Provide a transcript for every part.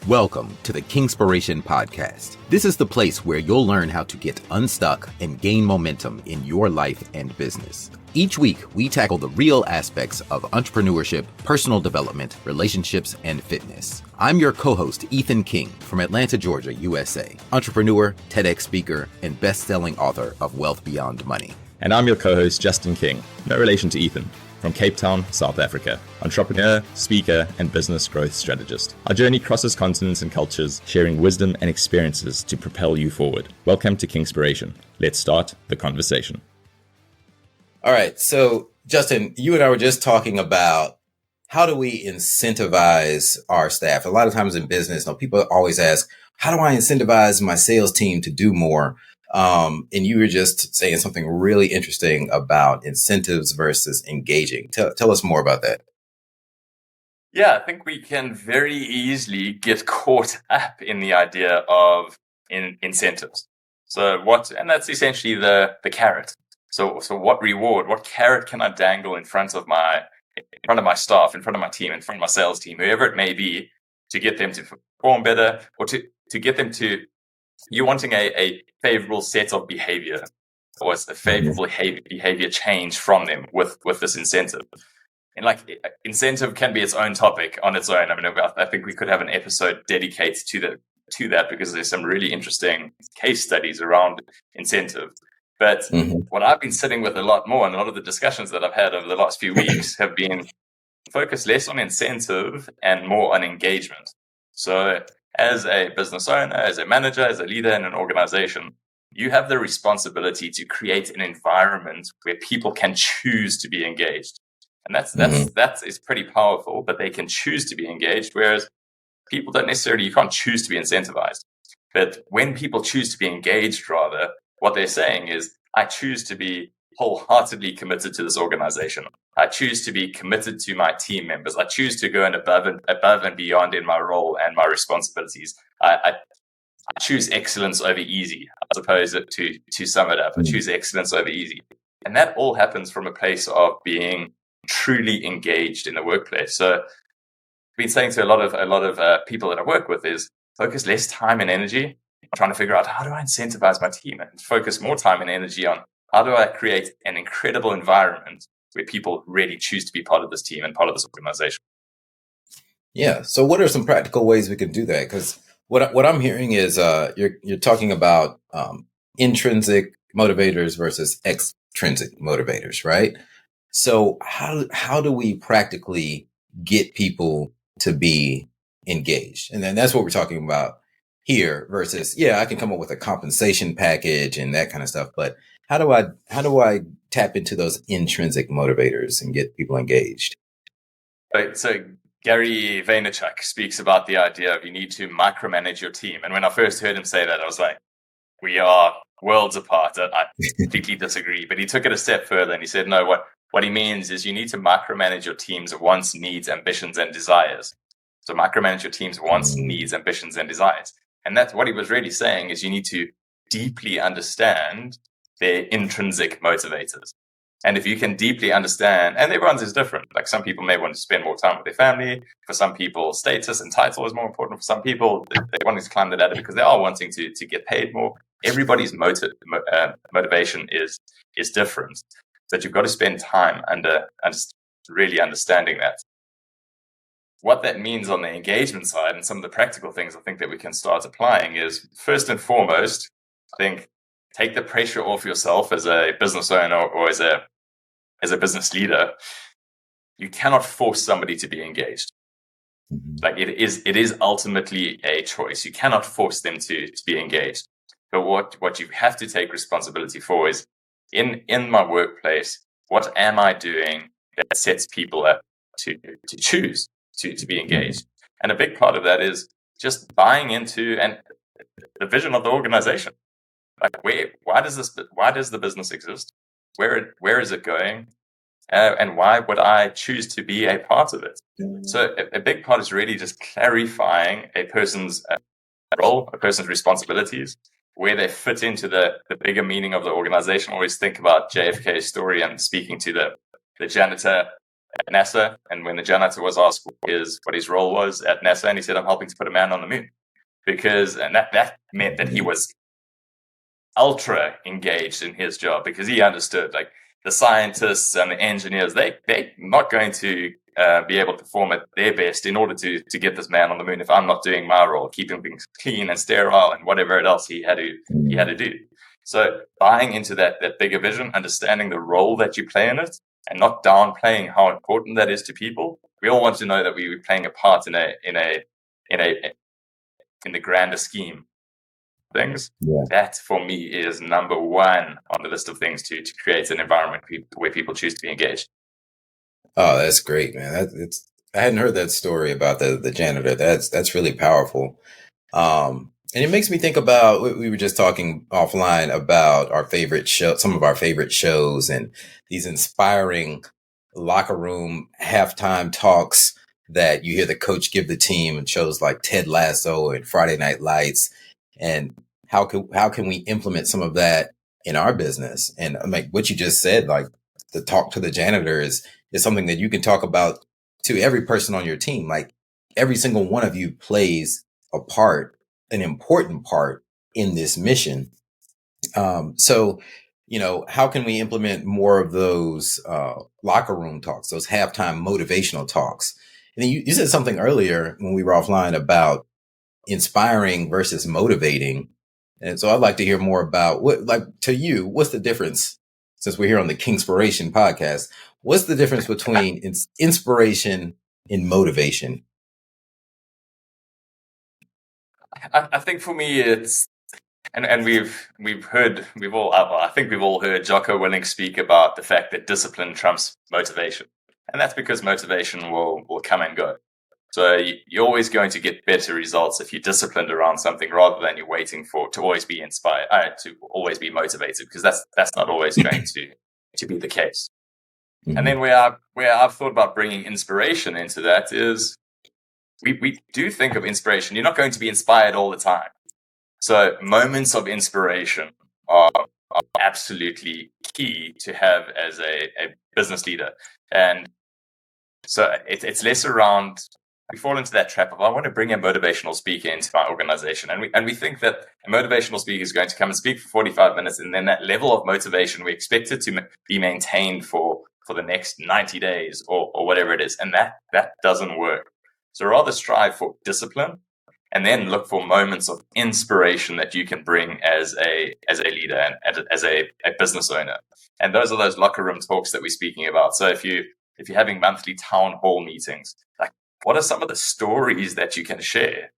Welcome to the Kingspiration podcast. This is the place where you'll learn how to get unstuck and gain momentum in your life and business. Each week, we tackle the real aspects of entrepreneurship, personal development, relationships, and fitness. I'm your co-host, Ethan King, from Atlanta, Georgia, USA, entrepreneur, TEDx speaker, and best-selling author of Wealth Beyond Money. And I'm your co-host, Justin King, no relation to Ethan, from Cape Town, South Africa, entrepreneur, speaker, and business growth strategist. Our journey crosses continents and cultures, sharing wisdom and experiences to propel you forward. Welcome to Kingspiration. Let's start the conversation. All right. So, Justin, you and I were just talking about how do we incentivize our staff? A lot of times in business, people always ask, how do I incentivize my sales team to do more? And you were just saying something really interesting about incentives versus engaging. Tell us more about that. Yeah, I think we can very easily get caught up in the idea of incentives. And that's essentially the carrot. So what reward, what carrot can I dangle in front of my staff, in front of my team, in front of my sales team, whoever it may be, to get them to perform better, or to get them to, you're wanting a favorable set of behavior, or a favorable behavior change from them with this incentive. And incentive can be its own topic on its own. I mean, I think we could have an episode dedicated to that because there's some really interesting case studies around incentive. But what I've been sitting with a lot more, and a lot of the discussions that I've had over the last few weeks have been focused less on incentive and more on engagement. So as a business owner, as a manager, as a leader in an organization, you have the responsibility to create an environment where people can choose to be engaged. And that is pretty powerful, but they can choose to be engaged, whereas people you can't choose to be incentivized. But when people choose to be engaged, rather, what they're saying is, I choose to be wholeheartedly committed to this organization. I choose to be committed to my team members. I choose to go above and beyond in my role and my responsibilities. I choose excellence over easy, as opposed to sum it up. I choose excellence over easy. And that all happens from a place of being truly engaged in the workplace. So I've been saying to a lot of people that I work with is focus less time and energy on trying to figure out how do I incentivize my team, and focus more time and energy on how do I create an incredible environment where people really choose to be part of this team and part of this organization. Yeah. So what are some practical ways we can do that? Because what I'm hearing is you're talking about intrinsic motivators versus extrinsic motivators, right? So how do we practically get people to be engaged? And then that's what we're talking about here versus, I can come up with a compensation package and that kind of stuff. But how do I tap into those intrinsic motivators and get people engaged? Right. So Gary Vaynerchuk speaks about the idea of you need to micromanage your team. And when I first heard him say that, I was like, we are worlds apart. I completely disagree. But he took it a step further and he said, no, what he means is you need to micromanage your team's wants, needs, ambitions, and desires. So micromanage your team's wants, needs, ambitions, and desires. And that's what he was really saying is you need to deeply understand their intrinsic motivators. And if you can deeply understand, and everyone's is different. Like some people may want to spend more time with their family. For some people, status and title is more important. For some people, they want to climb the ladder because they are wanting to get paid more. Everybody's motivation is different. But you've got to spend time really understanding that. What that means on the engagement side and some of the practical things I think that we can start applying is, first and foremost, I think take the pressure off yourself as a business owner or as a business leader. You cannot force somebody to be engaged. Like it is ultimately a choice. You cannot force them to be engaged. But what you have to take responsibility for is in my workplace, what am I doing that sets people up to choose to be engaged? And a big part of that is just buying into the vision of the organization. Like why does the business exist? Where is it going? And why would I choose to be a part of it? So a big part is really just clarifying a person's role, a person's responsibilities, where they fit into the bigger meaning of the organization. I always think about JFK's story and speaking to the janitor at NASA. And when the janitor was asked what his role was at NASA, and he said, I'm helping to put a man on the moon. And that meant that he was ultra engaged in his job, because he understood, like, the scientists and the engineers, they're not going to be able to perform at their best in order to get this man on the moon if I'm not doing my role, keeping things clean and sterile and whatever else he had to do. So buying into that bigger vision, understanding the role that you play in it, and not downplaying how important that is to people. We all want to know that we're playing a part in the grander scheme of things. Yeah. That for me is number one on the list of things to create an environment where people choose to be engaged. Oh, that's great, man. I hadn't heard that story about the janitor. That's really powerful. And it makes me think about, we were just talking offline about our favorite show, some of our favorite shows, and these inspiring locker room halftime talks that you hear the coach give the team in shows like Ted Lasso and Friday Night Lights. And how can we implement some of that in our business? And like what you just said, like the talk to the janitor is something that you can talk about to every person on your team. Like every single one of you plays a part, an important part in this mission. So, how can we implement more of those locker room talks, those halftime motivational talks? And then you said something earlier when we were offline about inspiring versus motivating. And so I'd like to hear more about to you, what's the difference, since we're here on the Kingspiration podcast, what's the difference between inspiration and motivation? I think for me it's, and I think we've all heard Jocko Willink speak about the fact that discipline trumps motivation, and that's because motivation will come and go. So you're always going to get better results if you're disciplined around something, rather than you're waiting to always be inspired, to always be motivated, because that's not always going to be the case. Mm-hmm. And then where I've thought about bringing inspiration into that is, we do think of inspiration. You're not going to be inspired all the time. So moments of inspiration are absolutely key to have as a business leader. And so it's less around, we fall into that trap of, I want to bring a motivational speaker into my organization. And we think that a motivational speaker is going to come and speak for 45 minutes. And then that level of motivation, we expect it to be maintained for the next 90 days or whatever it is. And that doesn't work. So rather strive for discipline, and then look for moments of inspiration that you can bring as a leader and as a business owner. And those are those locker room talks that we're speaking about. So if you're having monthly town hall meetings, like, what are some of the stories that you can share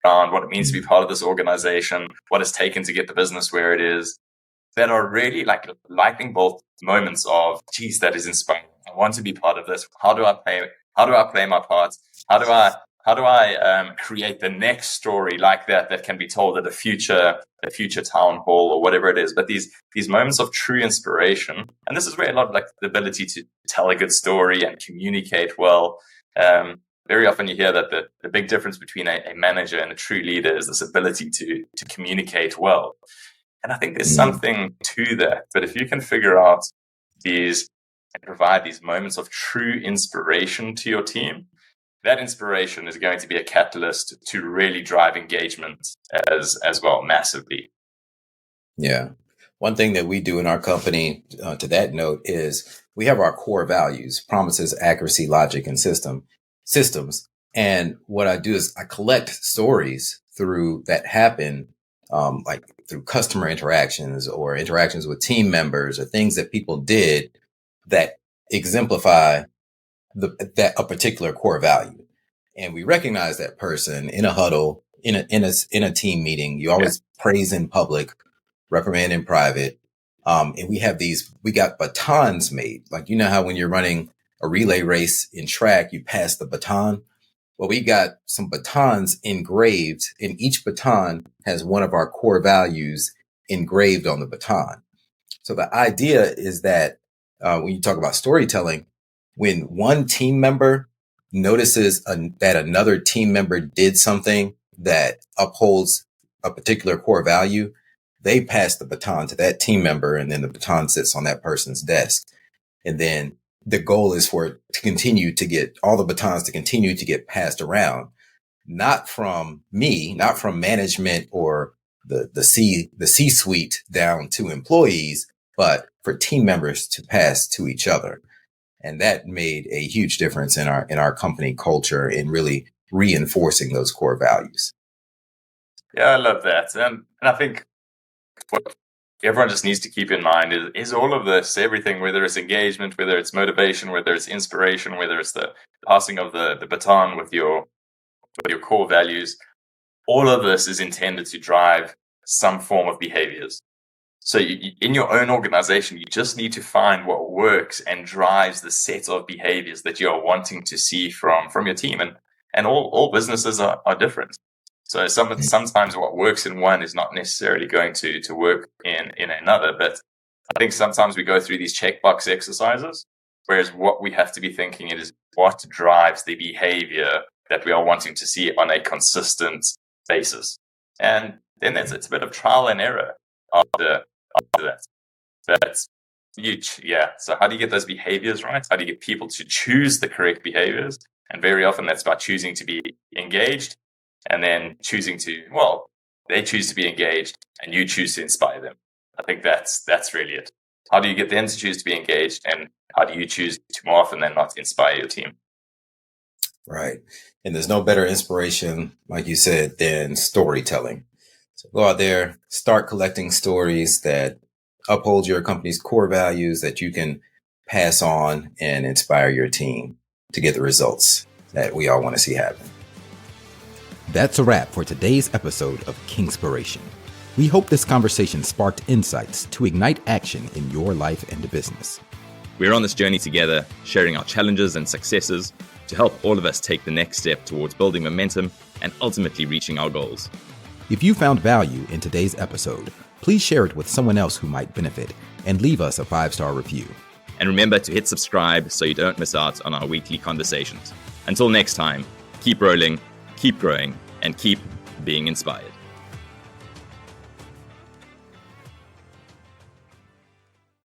around what it means to be part of this organization, what it's taken to get the business where it is, that are really like lightning bolt moments of, geez, that is inspiring. I want to be part of this. How do I play my part? How do I create the next story like that can be told at a future town hall or whatever it is? But these moments of true inspiration, and this is where a lot of, like, the ability to tell a good story and communicate well. Very often you hear that the big difference between a manager and a true leader is this ability to communicate well. And I think there's something to that. But if you can figure out these and provide these moments of true inspiration to your team, that inspiration is going to be a catalyst to really drive engagement as well, massively. Yeah. One thing that we do in our company, to that note, is we have our core values: promises, accuracy, logic, and systems. And what I do is I collect stories through that happen, like through customer interactions or interactions with team members, or things that people did that exemplify a particular core value. And we recognize that person in a huddle, in a team meeting. You always praise in public, reprimand in private. And we got batons made. Like, how when you're running a relay race in track, you pass the baton. Well, we got some batons engraved, and each baton has one of our core values engraved on the baton. So the idea is that when you talk about storytelling, when one team member notices that another team member did something that upholds a particular core value, they pass the baton to that team member, and then the baton sits on that person's desk. And then the goal is for it to continue to get all the batons to continue to get passed around, not from me, not from management or the C-suite down to employees, but for team members to pass to each other. And that made a huge difference in our company culture in really reinforcing those core values. Yeah, I love that. And I think what everyone just needs to keep in mind is all of this, everything, whether it's engagement, whether it's motivation, whether it's inspiration, whether it's the passing of the baton with your core values, all of this is intended to drive some form of behaviors. So in your own organization, you just need to find what works and drives the set of behaviors that you're wanting to see from your team. And all businesses are different. So sometimes what works in one is not necessarily going to work in another. But I think sometimes we go through these checkbox exercises, whereas what we have to be thinking is what drives the behavior that we are wanting to see on a consistent basis. And then it's a bit of trial and error after that. But so how do you get those behaviors right? How do you get people to choose the correct behaviors? And very often that's by choosing to be engaged, and then choosing to, they choose to be engaged and you choose to inspire them. I think that's really it. How do you get them to choose to be engaged, and how do you choose to more often than not inspire your team? Right. And there's no better inspiration, like you said, than storytelling. So go out there, start collecting stories that uphold your company's core values that you can pass on and inspire your team to get the results that we all want to see happen. That's a wrap for today's episode of Kingspiration. We hope this conversation sparked insights to ignite action in your life and business. We're on this journey together, sharing our challenges and successes to help all of us take the next step towards building momentum and ultimately reaching our goals. If you found value in today's episode, please share it with someone else who might benefit and leave us a 5-star review. And remember to hit subscribe so you don't miss out on our weekly conversations. Until next time, keep rolling, keep growing, and keep being inspired.